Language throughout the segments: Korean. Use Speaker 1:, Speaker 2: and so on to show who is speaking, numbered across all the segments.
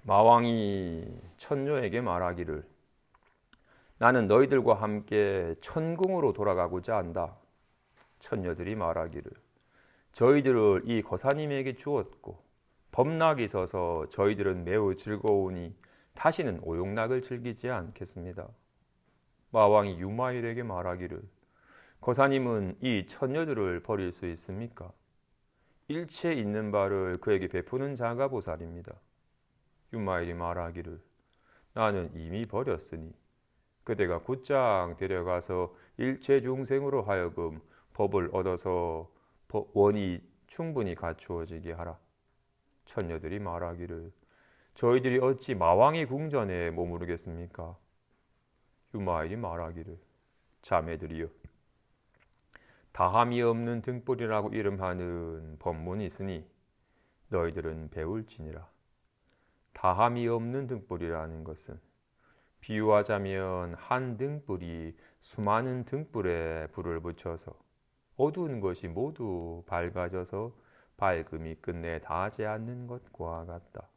Speaker 1: 마왕이 천녀에게 말하기를 나는 너희들과 함께 천궁으로 돌아가고자 한다. 천녀들이 말하기를 저희들을 이 거사님에게 주었고 법락이 서서 저희들은 매우 즐거우니 다시는 오용락을 즐기지 않겠습니다. 마왕이 유마일에게 말하기를 거사님은 이 천녀들을 버릴 수 있습니까? 일체 있는 바를 그에게 베푸는 자가 보살입니다. 유마일이 말하기를 나는 이미 버렸으니 그대가 곧장 데려가서 일체 중생으로 하여금 법을 얻어서 원이 충분히 갖추어지게 하라. 천녀들이 말하기를 저희들이 어찌 마왕의 궁전에 머무르겠습니까? 유마일이 말하기를 자매들이여 다함이 없는 등불이라고 이름하는 법문이 있으니 너희들은 배울지니라. 다함이 없는 등불이라는 것은 비유하자면 한 등불이 수많은 등불에 불을 붙여서 어두운 것이 모두 밝아져서 밝음이 끝내 닿지 않는 것과 같다.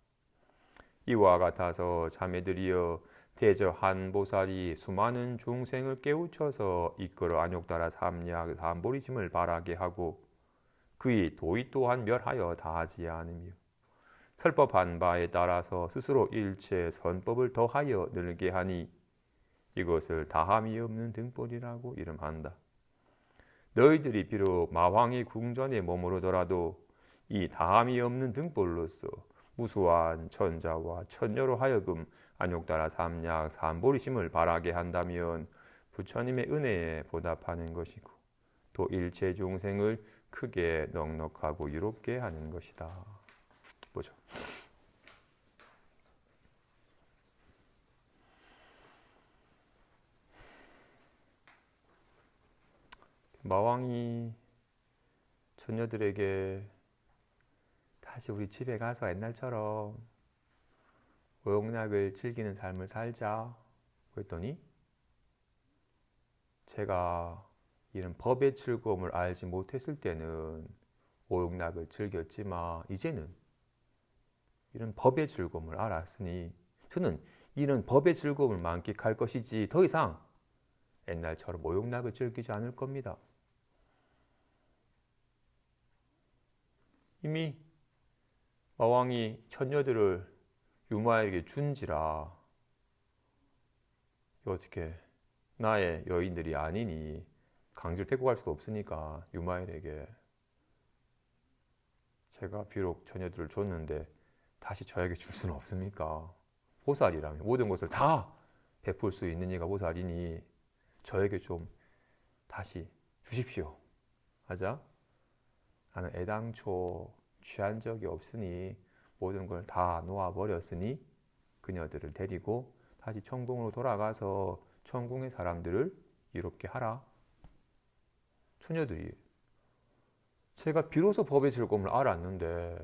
Speaker 1: 이와 같아서 자매들이여 대저 한 보살이 수많은 중생을 깨우쳐서 이끌어 안욕따라 삼약 삼보리심을 바라게 하고 그의 도의 또한 멸하여 다하지 않으며 설법한 바에 따라서 스스로 일체 선법을 더하여 늘게 하니 이것을 다함이 없는 등불이라고 이름한다. 너희들이 비록 마왕의 궁전에 머무르더라도 이 다함이 없는 등불로서 무수한 천자와 천녀로 하여금 안욕따라 삼약 삼보리심을 바라게 한다면 부처님의 은혜에 보답하는 것이고 또 일체 중생을 크게 넉넉하고 유롭게 하는 것이다. 보죠. 마왕이 처녀들에게 다시 우리 집에 가서 옛날처럼 오용락을 즐기는 삶을 살자 그랬더니 제가 이런 법의 즐거움을 알지 못했을 때는 오용락을 즐겼지만 이제는 이런 법의 즐거움을 알았으니 저는 이런 법의 즐거움을 만끽할 것이지 더 이상 옛날처럼 오용락을 즐기지 않을 겁니다. 이미 마왕이 처녀들을 유마에게 준지라 어떻게 나의 여인들이 아니니 강제로 데리고 갈 수도 없으니까 유마일에게 제가 비록 처녀들을 줬는데 다시 저에게 줄 수는 없습니까? 보살이라면 모든 것을 다 베풀 수 있는 이가 보살이니 저에게 좀 다시 주십시오. 하자. 나는 애당초 취한 적이 없으니 모든 걸 다 놓아버렸으니 그녀들을 데리고 다시 천궁으로 돌아가서 천궁의 사람들을 이롭게 하라. 처녀들이 제가 비로소 법의 즐거움을 알았는데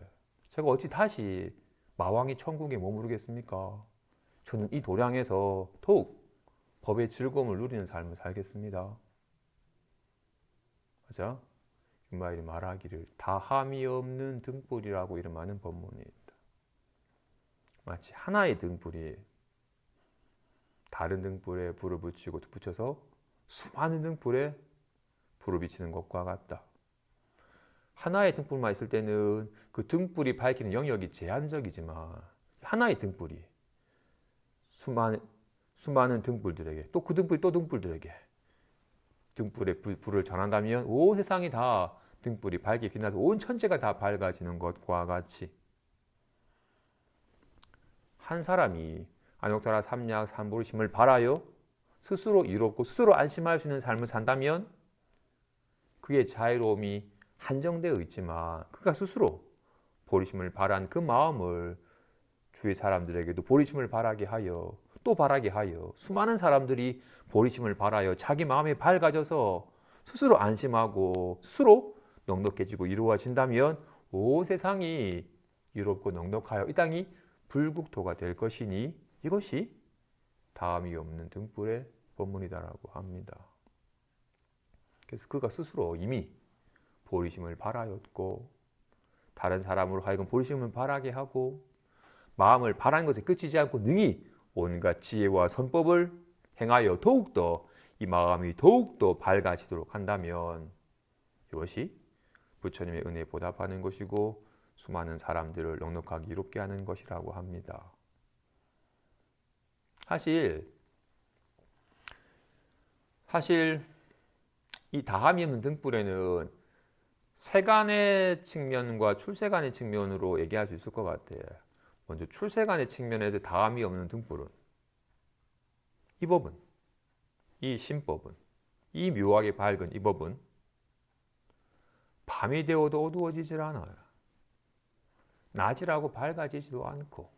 Speaker 1: 제가 어찌 다시 마왕이 천궁에 머무르겠습니까? 저는 이 도량에서 더욱 법의 즐거움을 누리는 삶을 살겠습니다. 맞아? 유마일이 말하기를 다함이 없는 등불이라고 이름하는 법문이 있다. 마치 하나의 등불이 다른 등불에 불을 붙여서 수많은 등불에 불을 비치는 것과 같다. 하나의 등불만 있을 때는 그 등불이 밝히는 영역이 제한적이지만 하나의 등불이 수많은 등불들에게 또 그 등불이 또 등불들에게 등불에 불을 전한다면 온 세상이 다 등불이 밝게 빛나서 온 천지가 다 밝아지는 것과 같이 한 사람이 안욕따라 삼약 삼보리심을 바라여 스스로 이롭고 스스로 안심할 수 있는 삶을 산다면 그의 자유로움이 한정되어 있지만 그가 스스로 보리심을 바란 그 마음을 주위 사람들에게도 보리심을 바라게 하여 또 바라게 하여 수많은 사람들이 보리심을 바라여 자기 마음이 밝아져서 스스로 안심하고 스스로 넉넉해지고 이루어진다면 온 세상이 이롭고 넉넉하여 이 땅이 불국토가 될 것이니 이것이 다함이 없는 등불의 법문이다라고 합니다. 그래서 그가 스스로 이미 보리심을 바라였고 다른 사람으로 하여금 보리심을 바라게 하고 마음을 바라는 것에 그치지 않고 능히 온갖 지혜와 선법을 행하여 더욱더 이 마음이 더욱더 밝아지도록 한다면 이것이 부처님의 은혜에 보답하는 것이고 수많은 사람들을 넉넉하게 이롭게 하는 것이라고 합니다. 사실 이 다함이 없는 등불에는 세간의 측면과 출세간의 측면으로 얘기할 수 있을 것 같아요. 먼저 출세간의 측면에서 다함이 없는 등불은 이 법은, 이 신법은, 이 묘하게 밝은 이 법은 밤이 되어도 어두워지질 않아요. 낮이라고 밝아지지도 않고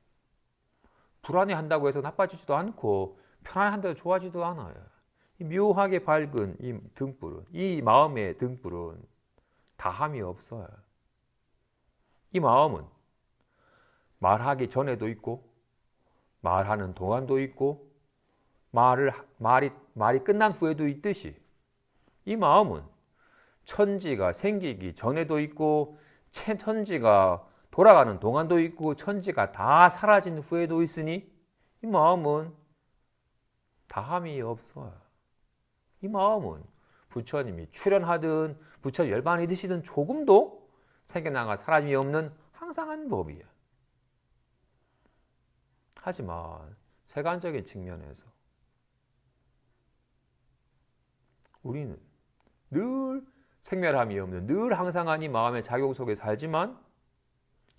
Speaker 1: 불안해한다고 해서 나빠지지도 않고 편안한다고 좋아지지도 않아요. 이 묘하게 밝은 이 등불은, 이 마음의 등불은 다함이 없어요. 이 마음은 말하기 전에도 있고 말하는 동안도 있고 말이 끝난 후에도 있듯이 이 마음은 천지가 생기기 전에도 있고 천지가 돌아가는 동안도 있고 천지가 다 사라진 후에도 있으니 이 마음은 다함이 없어요. 이 마음은 부처님이 출현하든 부처님 열반이 드시든 조금도 생겨나가 사라짐이 없는 항상한 법이에요. 하지만 세간적인 측면에서 우리는 늘 생멸함이 없는 늘 항상한 이 마음의 작용 속에 살지만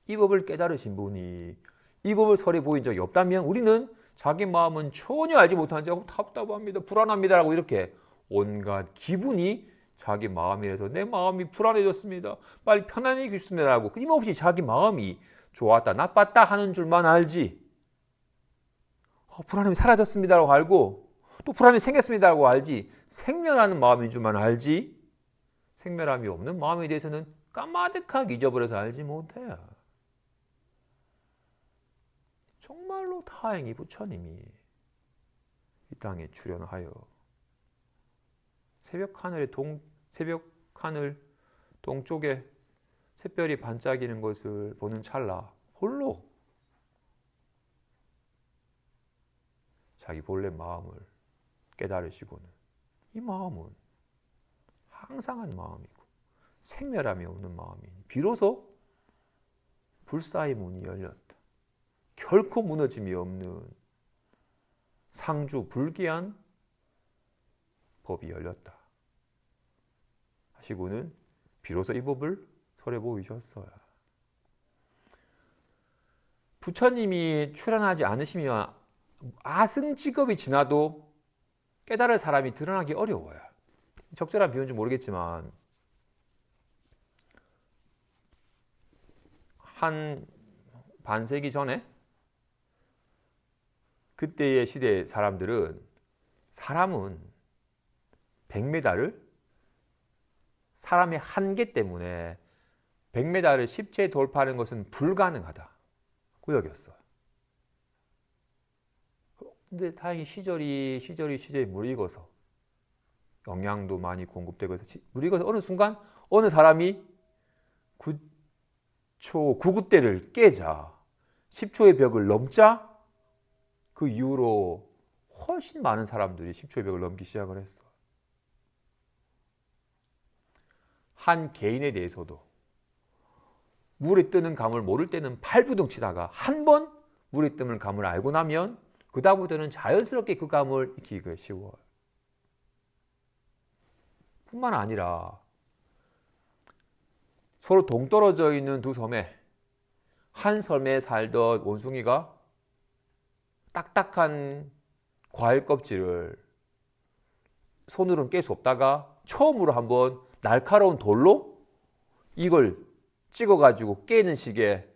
Speaker 1: 이 법을 깨달으신 분이 이 법을 설해 보인 적이 없다면 우리는 자기 마음은 전혀 알지 못한 적 답답합니다, 불안합니다 라고 이렇게 온갖 기분이 자기 마음이라서 내 마음이 불안해졌습니다, 빨리 편안해지고 싶습니다 라고 끊임없이 자기 마음이 좋았다 나빴다 하는 줄만 알지 불안함이 사라졌습니다 라고 알고 또 불안함이 생겼습니다 라고 알지 생멸하는 마음인 줄만 알지 생멸함이 없는 마음에 대해서는 까마득하게 잊어버려서 알지 못해요. 정말로 다행히 부처님이 이 땅에 출현하여 새벽 하늘 동쪽에 샛별이 반짝이는 것을 보는 찰나 홀로 자기 본래 마음을 깨달으시고는 이 마음은 항상한 마음이고 생멸함이 없는 마음이니 비로소 불사의 문이 열렸다. 결코 무너짐이 없는 상주 불기한 법이 열렸다 하시고는 비로소 이 법을 설해 보이셨어요. 부처님이 출현하지 않으시면 아승직업이 지나도 깨달을 사람이 드러나기 어려워요. 적절한 비유인지 모르겠지만 한 반세기 전에 그때의 시대 사람은 100m를 사람의 한계 때문에 100m를 쉽게 돌파하는 것은 불가능하다고 여겼어요. 근데 다행히 시절이 무르익어서 영양도 많이 공급되고 해서 무르익어서 어느 순간 어느 사람이 9초 99대를 깨자 10초의 벽을 넘자 그 이후로 훨씬 많은 사람들이 10초의 벽을 넘기 시작을 했어. 한 개인에 대해서도 물에 뜨는 감을 모를 때는 발부둥 치다가 한 번 물에 뜨는 감을 알고 나면 그 다음부터는 자연스럽게 그 감을 익히기가 쉬워요. 뿐만 아니라 서로 동떨어져 있는 두 섬에 한 섬에 살던 원숭이가 딱딱한 과일 껍질을 손으로는 깰 수 없다가 처음으로 한번 날카로운 돌로 이걸 찍어가지고 깨는 식의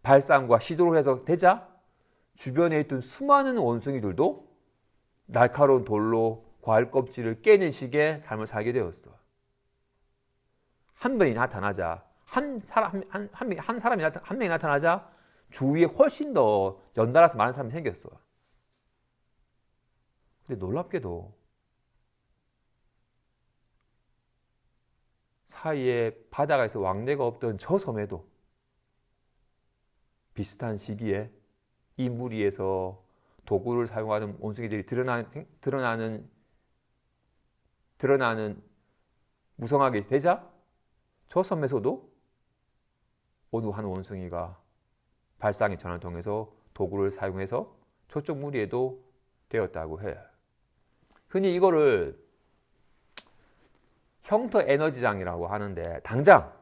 Speaker 1: 발상과 시도를 해서 되자 주변에 있던 수많은 원숭이들도 날카로운 돌로 과일 껍질을 깨는 식의 삶을 살게 되었어. 한 명이 나타나자 한 명이 나타나자 주위에 훨씬 더 연달아서 많은 사람이 생겼어. 근데 놀랍게도 사이에 바다에서 왕래가 없던 저 섬에도 비슷한 시기에 이 무리에서 도구를 사용하는 원숭이들이 드러나는 무성하게 되자 저 섬에서도 어느 한 원숭이가 발상의 전환을 통해서 도구를 사용해서 저쪽 무리에도 되었다고 해. 흔히 이거를 형터 에너지장이라고 하는데, 당장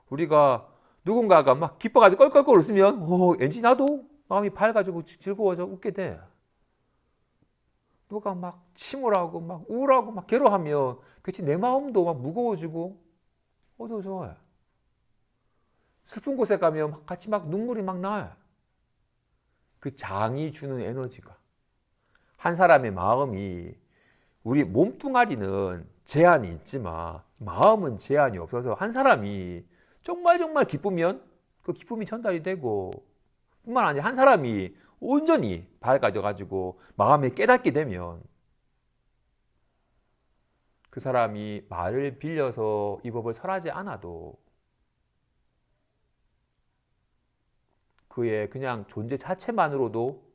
Speaker 1: 우리가 누군가가 막 기뻐가지고 껄껄껄 웃으면 왠지 나도 마음이 밝아지고 즐거워져 웃게 돼. 누가 막 침울하고 막 우울하고 막 괴로워하면 그치 내 마음도 막 무거워지고 어두워져. 슬픈 곳에 가면 막 같이 막 눈물이 막 나요. 그 장이 주는 에너지가. 한 사람의 마음이, 우리 몸뚱아리는 제한이 있지만 마음은 제한이 없어서 한 사람이 정말 기쁘면 그 기쁨이 전달이 되고, 뿐만 아니라 한 사람이 온전히 밝아져 가지고 마음에 깨닫게 되면 그 사람이 말을 빌려서 이 법을 설하지 않아도 그의 그냥 존재 자체만으로도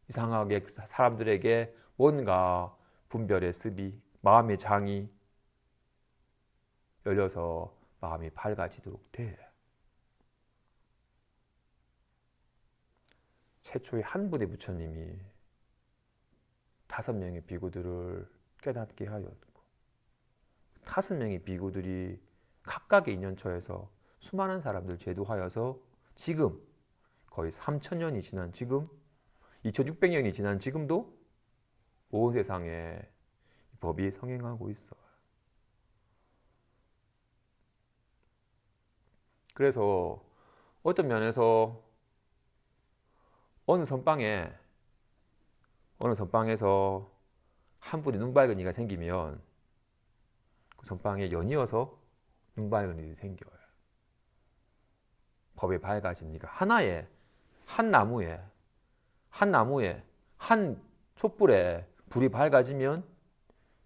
Speaker 1: 이상하게 사람들에게 뭔가 분별의 습이, 마음의 장이 열려서 마음이 밝아지도록 돼. 최초의 한 분의 부처님이 5명의 비구들을 깨닫게 하였고, 5명의 비구들이 각각의 인연처에서 수많은 사람들 제도하여서 지금 거의 3,000년이 지난 지금, 2,600년이 지난 지금도 온 세상에 법이 성행하고 있어. 그래서 어떤 면에서 어느 선방에서 한 분이 눈 밝은 이가 생기면 그 선방에 연이어서 눈 밝은 일이 생겨요. 법에 밝아진 이가 하나의 한 나무에 한 촛불에 불이 밝아지면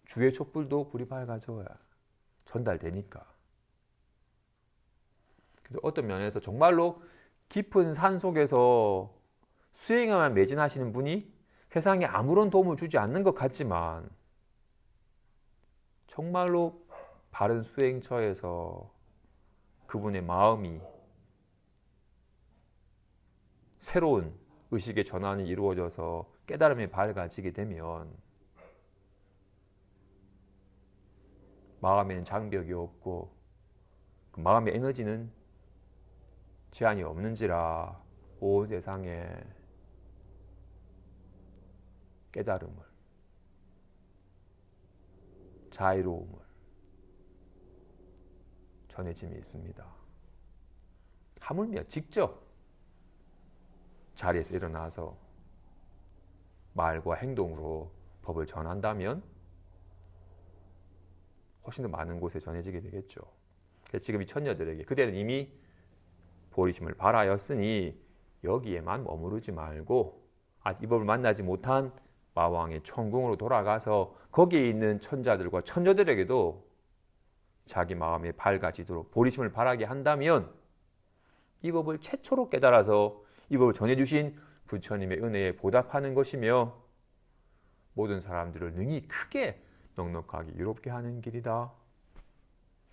Speaker 1: 주의 촛불도 불이 밝아져야 전달되니까. 그래서 어떤 면에서 정말로 깊은 산 속에서 수행에만 매진하시는 분이 세상에 아무런 도움을 주지 않는 것 같지만 정말로 바른 수행처에서 그분의 마음이 새로운 의식의 전환이 이루어져서 깨달음이 밝아지게 되면 마음에는 장벽이 없고 그 마음의 에너지는 제한이 없는지라 온 세상에 깨달음을, 자유로움을 전해짐이 있습니다. 하물며 직접 자리에서 일어나서 말과 행동으로 법을 전한다면 훨씬 더 많은 곳에 전해지게 되겠죠. 그래서 지금 이 천녀들에게 그대는 이미 보리심을 발하였으니 여기에만 머무르지 말고 아직 이 법을 만나지 못한 마왕의 천궁으로 돌아가서 거기에 있는 천자들과 천녀들에게도 자기 마음에 밝아지도록 보리심을 발하게 한다면 이 법을 최초로 깨달아서 이 법을 전해주신 부처님의 은혜에 보답하는 것이며 모든 사람들을 능히 크게 넉넉하게 유롭게 하는 길이다.